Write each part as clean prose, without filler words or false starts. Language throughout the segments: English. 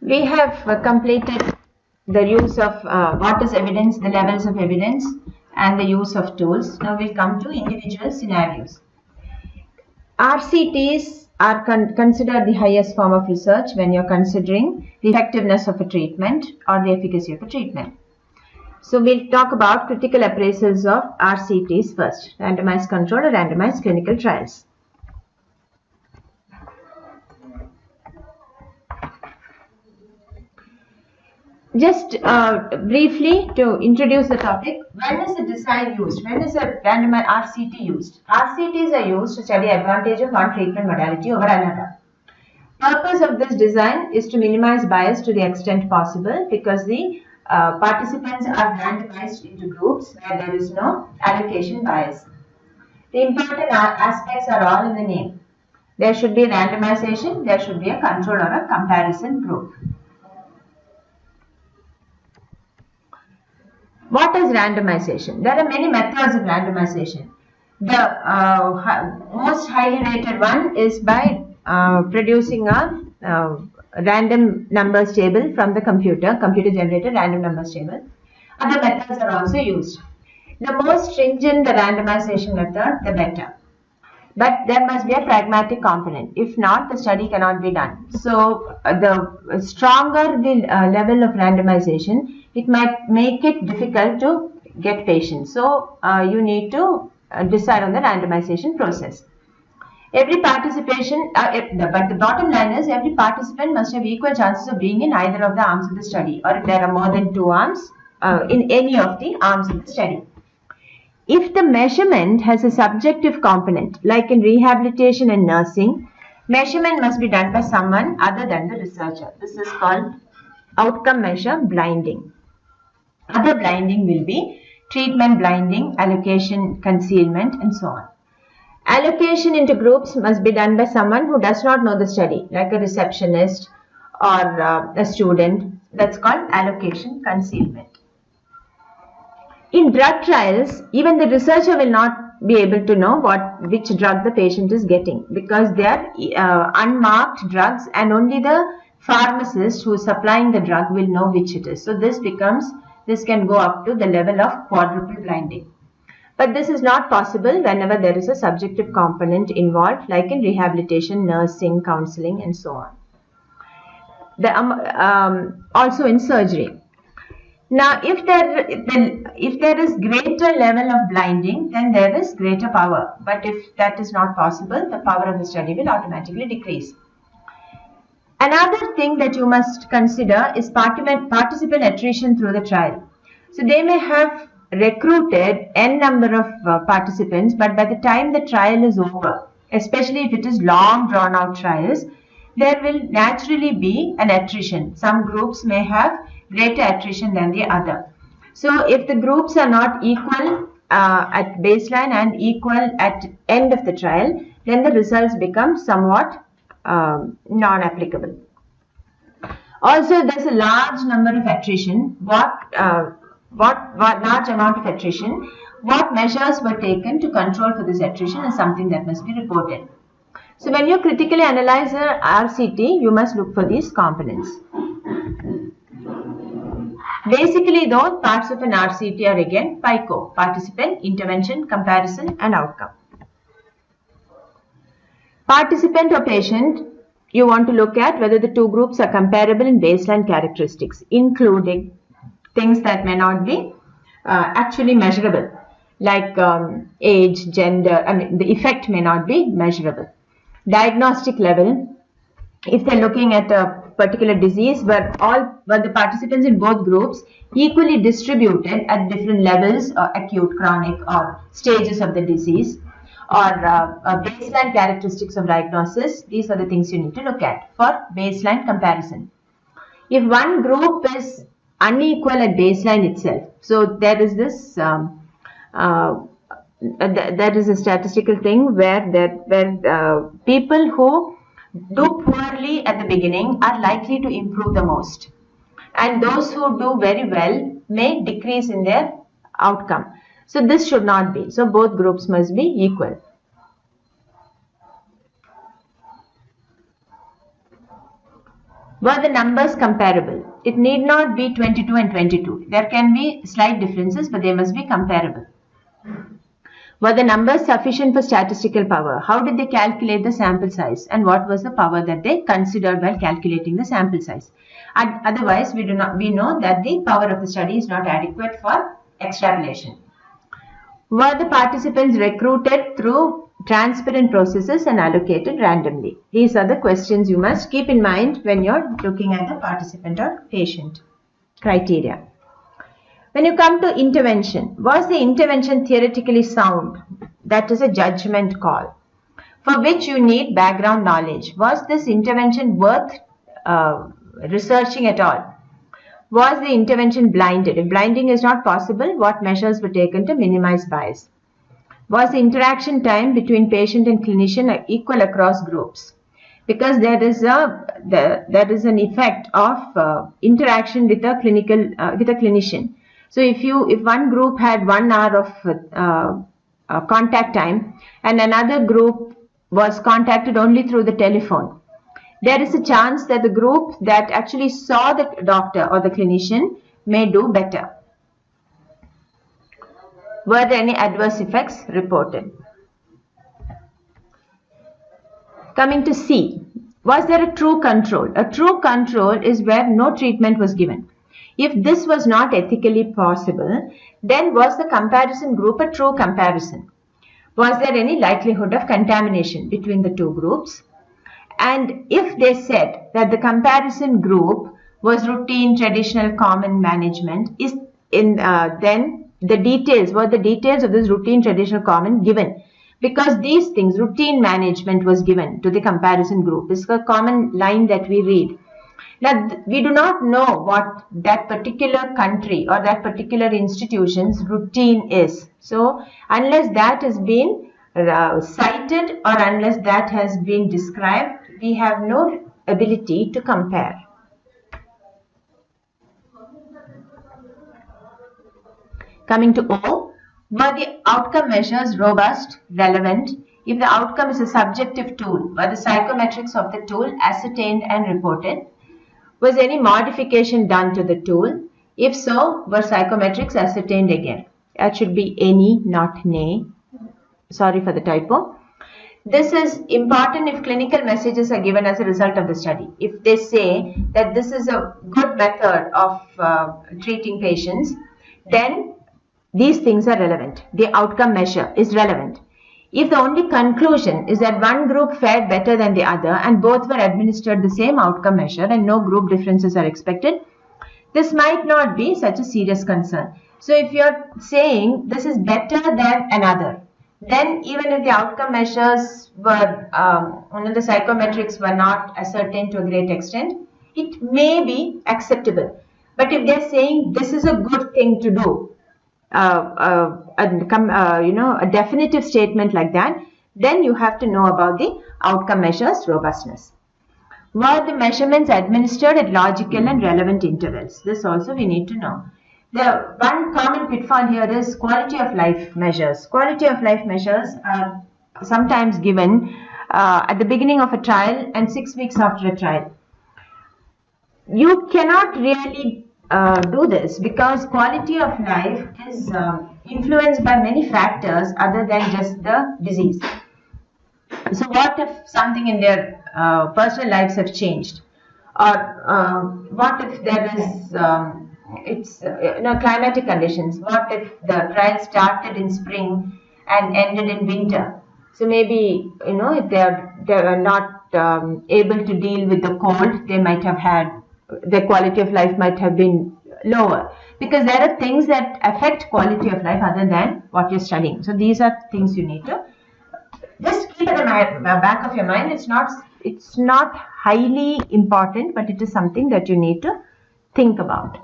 We have completed the use of what is evidence, the levels of evidence, and the use of tools. Now we'll come to individual scenarios. RCTs are considered the highest form of research when you're considering the effectiveness of a treatment or the efficacy of a treatment. So we'll talk about critical appraisals of RCTs first, randomized controlled or randomized clinical trials. Just briefly to introduce the topic, when is the design used? When is a randomized RCT used? RCTs are used to study advantage of one treatment modality over another. Purpose of this design is to minimize bias to the extent possible because the participants are randomized into groups where there is no allocation bias. The important aspects are all in the name. There should be randomization, there should be a control or a comparison group. What is randomization? There are many methods of randomization. The most highly rated one is by producing a random numbers table from the computer generated random numbers table. Other methods are also used. The more stringent the randomization method, the better. But there must be a pragmatic component. If not, the study cannot be done. So the stronger the level of randomization, it might make it difficult to get patients. So you need to decide on the randomization process. Every participation, but the bottom line is every participant must have equal chances of being in either of the arms of the study, or if there are more than two arms, in any of the arms of the study. If the measurement has a subjective component, like in rehabilitation and nursing, measurement must be done by someone other than the researcher. This is called outcome measure blinding. Other blinding will be treatment blinding, allocation, concealment, and so on. Allocation into groups must be done by someone who does not know the study, like a receptionist or a student. That's called allocation concealment. In drug trials, even the researcher will not be able to know which drug the patient is getting because they are unmarked drugs, and only the pharmacist who is supplying the drug will know which it is. So this can go up to the level of quadruple blinding. But this is not possible whenever there is a subjective component involved, like in rehabilitation, nursing, counseling, and so on. Also in surgery. Now, if there is greater level of blinding, then there is greater power. But if that is not possible, the power of the study will automatically decrease. Another thing that you must consider is participant attrition through the trial. So they may have recruited n number of participants, but by the time the trial is over, especially if it is long drawn out trials, there will naturally be an attrition. Some groups may have greater attrition than the other. So if the groups are not equal at baseline and equal at end of the trial, then the results become somewhat non-applicable. Also, there's a large number of attrition. What large amount of attrition? What measures were taken to control for this attrition is something that must be reported. So when you critically analyze a RCT, you must look for these components. Basically, though, parts of an RCT are again PICO: participant, intervention, comparison, and outcome. Participant or patient, you want to look at whether the two groups are comparable in baseline characteristics, including things that may not be actually measurable, like age, gender. The effect may not be measurable. Diagnostic level, if they're looking at a particular disease where the participants in both groups equally distributed at different levels, acute, chronic, or stages of the disease, or baseline characteristics of diagnosis, these are the things you need to look at for baseline comparison. If one group is unequal at baseline itself, so there is this that is a statistical thing where people who do poorly at the beginning are likely to improve the most, and those who do very well may decrease in their outcome. So this should not be. So both groups must be equal. Were the numbers comparable? It need not be 22 and 22. There can be slight differences, but they must be comparable. Were the numbers sufficient for statistical power? How did they calculate the sample size, and what was the power that they considered while calculating the sample size? Otherwise, we know that the power of the study is not adequate for extrapolation. Were the participants recruited through transparent processes and allocated randomly? These are the questions you must keep in mind when you're looking at the participant or patient criteria. When you come to intervention, was the intervention theoretically sound? That is a judgment call, for which you need background knowledge. Was this intervention worth researching at all? Was the intervention blinded? If blinding is not possible, what measures were taken to minimize bias? Was the interaction time between patient and clinician equal across groups? Because there is an effect of interaction with a clinician. So if one group had 1 hour of contact time and another group was contacted only through the telephone, there is a chance that the group that actually saw the doctor or the clinician may do better. Were there any adverse effects reported? Coming to C, was there a true control? A true control is where no treatment was given. If this was not ethically possible, then was the comparison group a true comparison? Was there any likelihood of contamination between the two groups? And if they said that the comparison group was routine, traditional, common management, then the details of this routine, traditional, common given? Because these things, routine management was given to the comparison group. This is a common line that we read. Now, we do not know what that particular country or that particular institution's routine is. So, unless that has been cited or unless that has been described, we have no ability to compare. Coming to O, were the outcome measures robust, relevant? If the outcome is a subjective tool, were the psychometrics of the tool ascertained and reported? Was any modification done to the tool? If so, were psychometrics ascertained again? That should be any, not nay. Sorry for the typo. This is important if clinical messages are given as a result of the study. If they say that this is a good method of treating patients, then these things are relevant. The outcome measure is relevant. If the only conclusion is that one group fared better than the other and both were administered the same outcome measure and no group differences are expected, this might not be such a serious concern. So if you're saying this is better than another, then even if the outcome measures were, the psychometrics were not ascertained to a great extent, it may be acceptable. But if they're saying this is a good thing to do, a definitive statement like that, then you have to know about the outcome measures robustness. Were the measurements administered at logical and relevant intervals? This also we need to know. The one common pitfall here is quality of life measures. Quality of life measures are sometimes given at the beginning of a trial and 6 weeks after a trial. You cannot really do this because quality of life is influenced by many factors other than just the disease. So what if something in their personal lives have changed, or what if there is climatic conditions? What if the trial started in spring and ended in winter? So maybe if they are not able to deal with the cold, they might have had, their quality of life might have been lower, because there are things that affect quality of life other than what you're studying. So these are things you need to just keep in the back of your mind. It's not highly important, but it is something that you need to think about.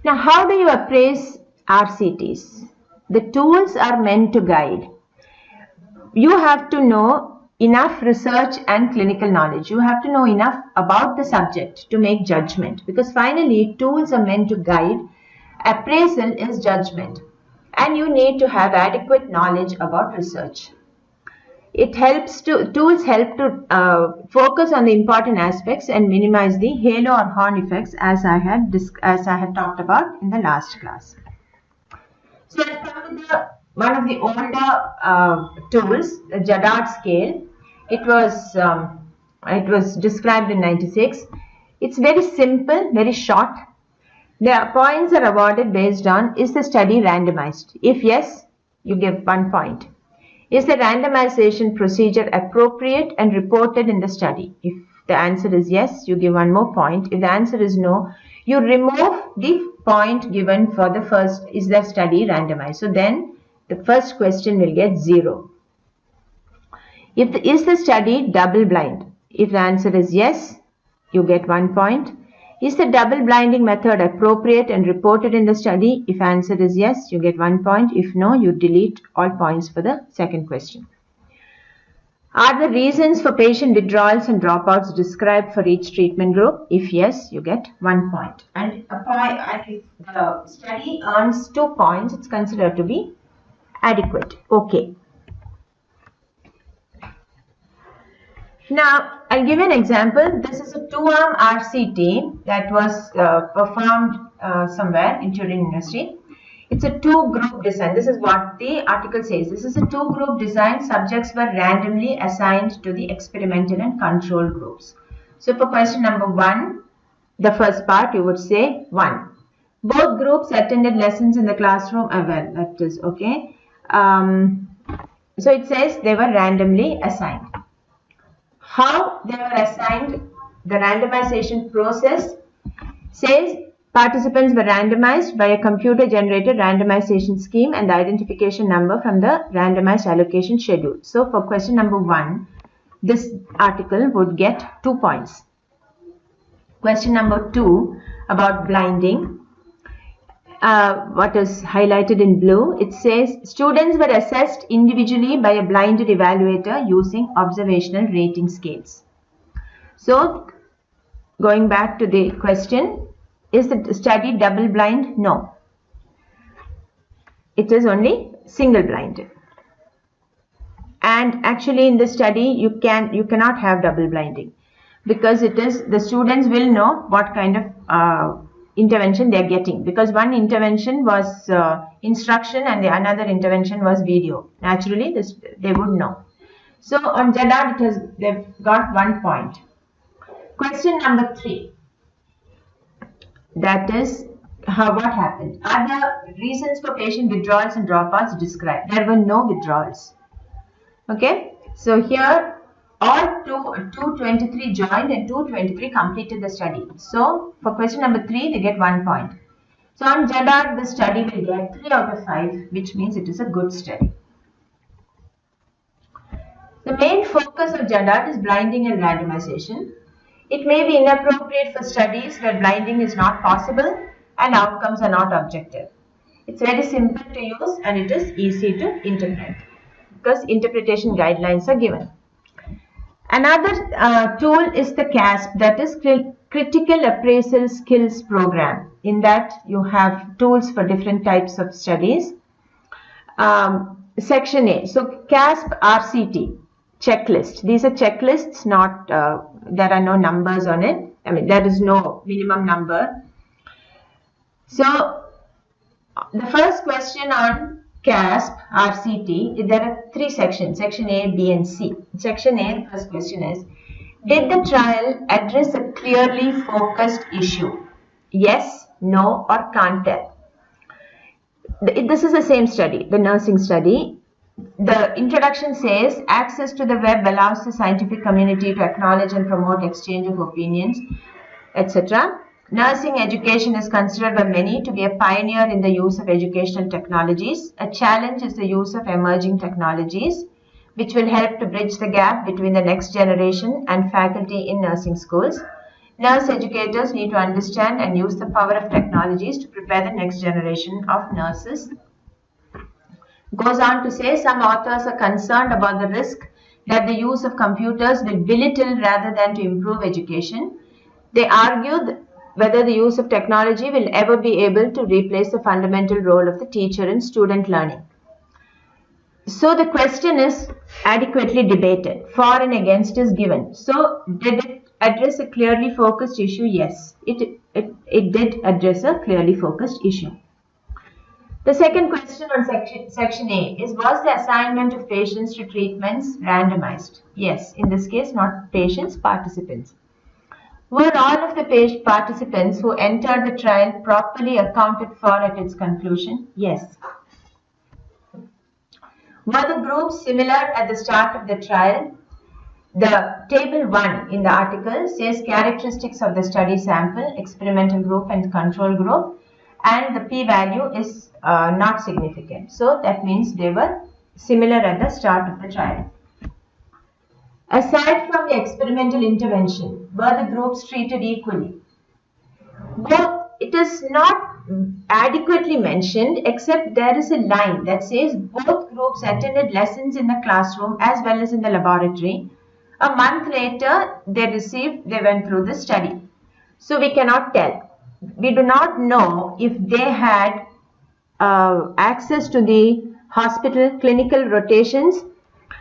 Now, how do you appraise RCTs? The tools are meant to guide. You have to know enough research and clinical knowledge. You have to know enough about the subject to make judgment, because finally tools are meant to guide. Appraisal is judgment, and you need to have adequate knowledge about research. Tools help to focus on the important aspects and minimize the halo or horn effects, as I had talked about in the last class. So let's come with one of the older tools, the Jadad scale. It was described in '96. It's very simple, very short. The points are awarded based on, is the study randomized? If yes, you give 1 point. Is the randomization procedure appropriate and reported in the study? If the answer is yes, you give 1 more point. If the answer is no, you remove the point given for the first, is the study randomized? So then the first question will get 0. Is the study double blind? If the answer is yes, you get 1 point. Is the double blinding method appropriate and reported in the study? If answer is yes, you get 1 point. If no, you delete all points for the second question. Are the reasons for patient withdrawals and dropouts described for each treatment group? If yes, you get 1 point. And if the study earns 2 points, it's considered to be adequate. Okay. Now, I'll give you an example. This is a 2-arm RCT that was performed somewhere in Turin University. It's a 2-group design. This is what the article says. This is a 2-group design. Subjects were randomly assigned to the experimental and control groups. So for question number 1, the first part, you would say 1. Both groups attended lessons in the classroom. Well, that is okay. So it says they were randomly assigned. How they were assigned, the randomization process says participants were randomized by a computer-generated randomization scheme and the identification number from the randomized allocation schedule. So for question number 1, this article would get 2 points. Question number 2 about blinding. What is highlighted in blue, it says students were assessed individually by a blinded evaluator using observational rating scales. So going back to the question, is the study double blind? No. It is only single blinded. And actually in this study you cannot have double blinding, because it is the students will know what kind of intervention they are getting, because one intervention was instruction and the another intervention was video. Naturally they would know. So on Jadad they've got 1 point. Question number 3, that is what happened. Are the reasons for patient withdrawals and dropouts described? There were no withdrawals. Okay, so here all 223 joined and 223 completed the study. So for question number 3, they get 1 point. So on Jadad, the study will get 3 out of 5, which means it is a good study. The main focus of Jadad is blinding and randomization. It may be inappropriate for studies where blinding is not possible and outcomes are not objective. It's very simple to use and it is easy to interpret because interpretation guidelines are given. Another tool is the CASP, that is Critical Appraisal Skills Program. In that you have tools for different types of studies. Section A, so CASP RCT, checklist. These are checklists, not, there are no numbers on it. I mean, there is no minimum number. So the first question on CASP RCT, there are 3 sections, section A, B and C. Section A, the first question is, did the trial address a clearly focused issue? Yes, no or can't tell. This is the same study, the nursing study. The introduction says, access to the web allows the scientific community to acknowledge and promote exchange of opinions, etc. Nursing education is considered by many to be a pioneer in the use of educational technologies. A challenge is the use of emerging technologies, which will help to bridge the gap between the next generation and faculty in nursing schools. Nurse educators need to understand and use the power of technologies to prepare the next generation of nurses. Goes on to say, some authors are concerned about the risk that the use of computers will belittle rather than to improve education. They argue whether the use of technology will ever be able to replace the fundamental role of the teacher in student learning. So the question is, adequately debated. For and against is given. So did it address a clearly focused issue? Yes, it did address a clearly focused issue. The second question on section A is, was the assignment of patients to treatments randomized? Yes, in this case not patients, participants. Were all of the participants who entered the trial properly accounted for at its conclusion? Yes. Were the groups similar at the start of the trial? The table 1 in the article says characteristics of the study sample, experimental group and control group, and the p-value is not significant. So that means they were similar at the start of the trial. Aside from the experimental intervention, were the groups treated equally? Both, it is not adequately mentioned, except there is a line that says both groups attended lessons in the classroom as well as in the laboratory. A month later, they went through the study. So we cannot tell. We do not know if they had access to the hospital clinical rotations,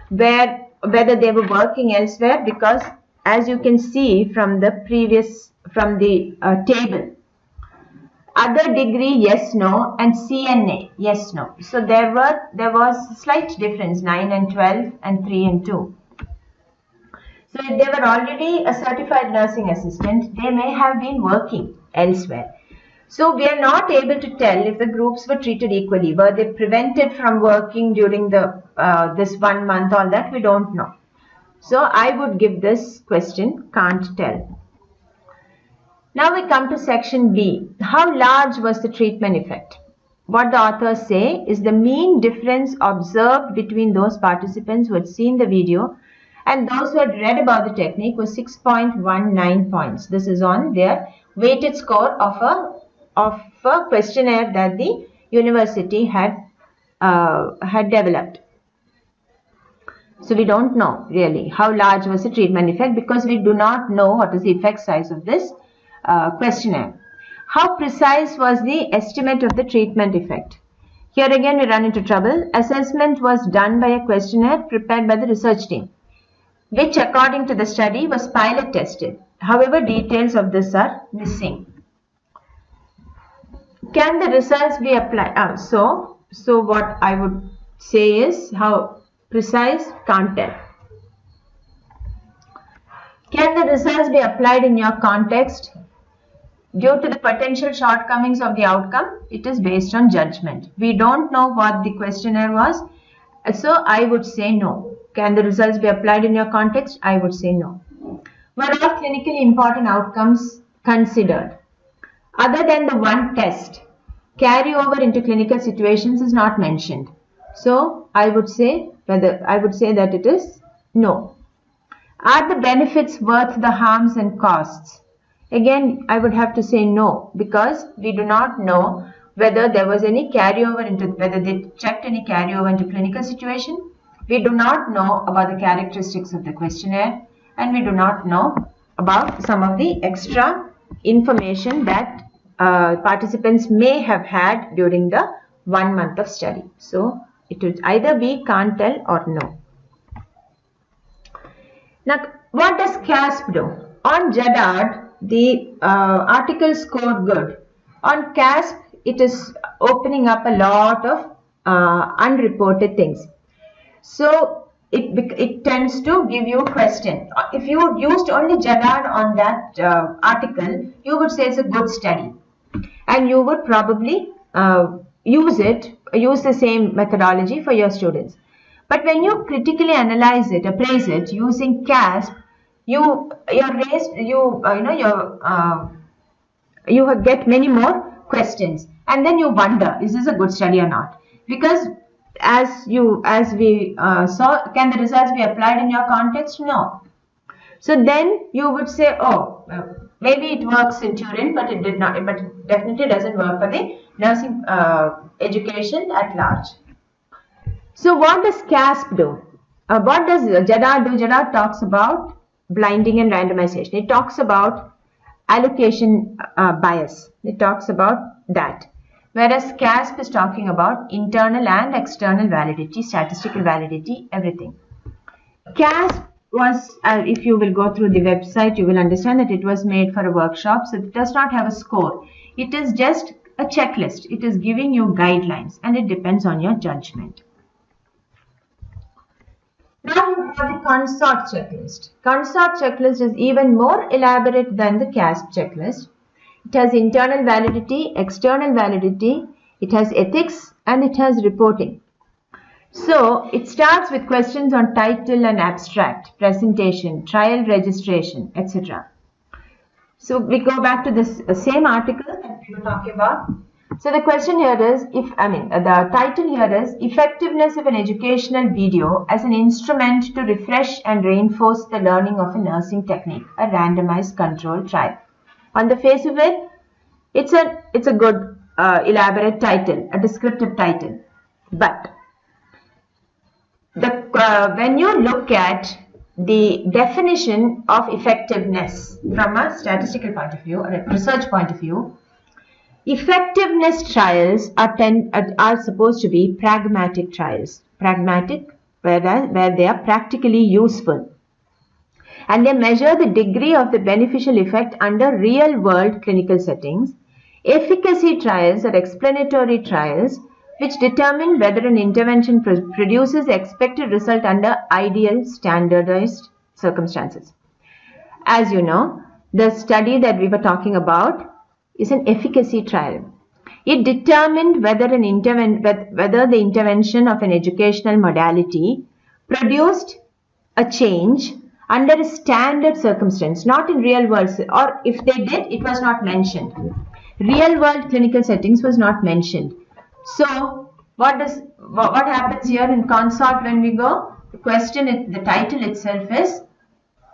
whether they were working elsewhere, because as you can see from the table, other degree yes no and CNA yes no. So there was a slight difference, 9 and 12 and 3 and 2. So if they were already a certified nursing assistant, they may have been working elsewhere. So we are not able to tell if the groups were treated equally. Were they prevented from working during the this 1 month? All that we don't know. So I would give this question can't tell. Now we come to section B. How large was the treatment effect? What the authors say is the mean difference observed between those participants who had seen the video and those who had read about the technique was 6.19 points. This is on their weighted score of a questionnaire that the university had developed. So we don't know really how large was the treatment effect, because we do not know what is the effect size of this questionnaire. How precise was the estimate of the treatment effect? Here again we run into trouble. Assessment was done by a questionnaire prepared by the research team, which according to the study was pilot tested. However, details of this are missing. Can the results be applied? So what I would say is, how precise, can't tell. Can the results be applied in your context? Due to the potential shortcomings of the outcome, it is based on judgment. We don't know what the questionnaire was, so I would say no. Can the results be applied in your context? I would say no. Were all clinically important outcomes considered? Other than the one test, carry over into clinical situations is not mentioned. So I would say that it is no. Are the benefits worth the harms and costs? Again, I would have to say no, because we do not know whether there was any carryover into, whether they checked any carryover into clinical situation. We do not know about the characteristics of the questionnaire, and we do not know about some of the extra information that participants may have had during the 1 month of study. So it would either be can't tell or no. Now, what does CASP do? On JADAD, the article scored good. On CASP, it is opening up a lot of unreported things. So it tends to give you a question. If you used only JADAD on that article, you would say it's a good study, and you would probably use the same methodology for your students. But when you critically analyze it, appraise it using CASP, you get many more questions, and then you wonder, is this a good study or not? Because as we saw, can the results be applied in your context? No. So then you would say, oh, maybe it works in Turin, but it did not. But it definitely doesn't work for the nursing education at large. So what does CASP do? What does JADAD do? JADAD talks about blinding and randomization. It talks about allocation bias. It talks about that. Whereas CASP is talking about internal and external validity, statistical validity, everything. CASP was, if you will go through the website, you will understand that it was made for a workshop, so it does not have a score. It is just a checklist. It is giving you guidelines and it depends on your judgment. Now you have the consort checklist. Consort checklist is even more elaborate than the CASP checklist. It has internal validity, external validity, it has ethics, and it has reporting. So it starts with questions on title and abstract, presentation, trial registration, etc. So we go back to this same article that we were talking about. So the question here is, the title here is Effectiveness of an Educational Video as an Instrument to Refresh and Reinforce the Learning of a Nursing Technique, a Randomized Control Trial. On the face of it, it's a good elaborate title, a descriptive title. But when you look at the definition of effectiveness from a statistical point of view or a research point of view, effectiveness trials are supposed to be pragmatic trials. Pragmatic, where they are practically useful. And they measure the degree of the beneficial effect under real-world clinical settings. Efficacy trials are explanatory trials which determine whether an intervention produces the expected result under ideal standardized circumstances. As you know, the study that we were talking about is an efficacy trial. It determined whether the intervention of an educational modality produced a change under a standard circumstance, not in real world, or if they did, it was not mentioned. Real world clinical settings was not mentioned. So what happens here in consort when we go? The question, the title itself is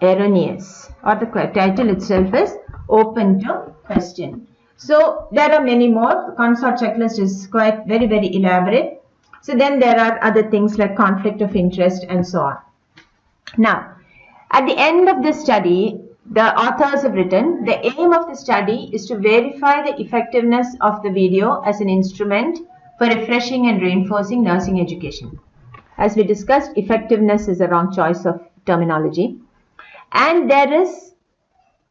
erroneous, or the title itself is open to question. So there are many more. The consort checklist is quite very elaborate. So then there are other things like conflict of interest and so on. Now, at the end of this study, the authors have written, the aim of the study is to verify the effectiveness of the video as an instrument for refreshing and reinforcing nursing education. As we discussed, effectiveness is a wrong choice of terminology. And there is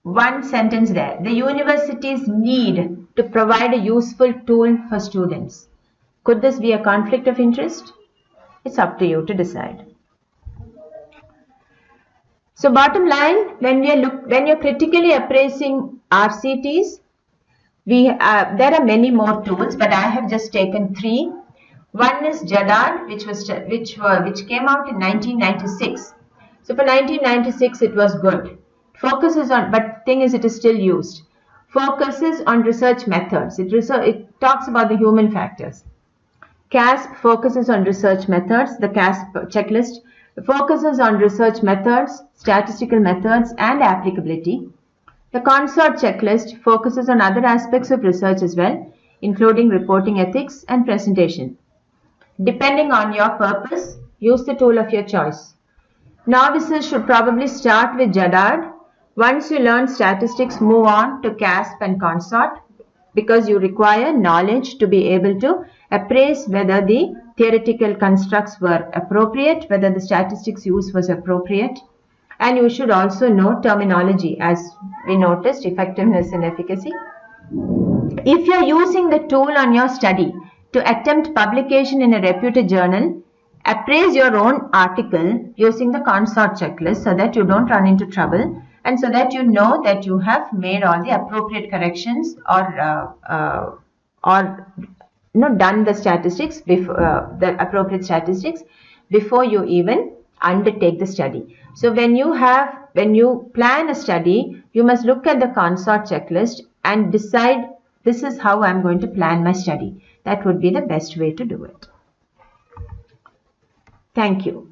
one sentence there. The universities need to provide a useful tool for students. Could this be a conflict of interest? It's up to you to decide. So bottom line, when you're critically appraising RCTs, there are many more tools, but I have just taken 3. One is JADAD, which came out in 1996. So for 1996, it was good. Focuses on, but thing is, it is still used. Focuses on research methods. It talks about the human factors. CASP focuses on research methods. The CASP checklist focuses on research methods, statistical methods, and applicability. The consort checklist focuses on other aspects of research as well, including reporting ethics and presentation. Depending on your purpose, use the tool of your choice. Novices should probably start with JADAD. Once you learn statistics, move on to CASP and consort, because you require knowledge to be able to appraise whether the theoretical constructs were appropriate, whether the statistics used was appropriate. And you should also know terminology, as we noticed, effectiveness and efficacy. If you're using the tool on your study to attempt publication in a reputed journal, appraise your own article using the consort checklist so that you don't run into trouble, and so that you know that you have made all the appropriate corrections or done the statistics before the appropriate statistics before you even undertake the study. So when you plan a study, you must look at the consort checklist and decide, this is how I'm going to plan my study. That would be the best way to do it. Thank you.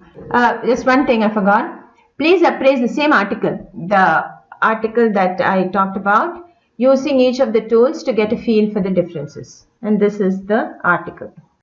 Just one thing I forgot. Please appraise the same article, the article that I talked about, using each of the tools to get a feel for the differences. And this is the article.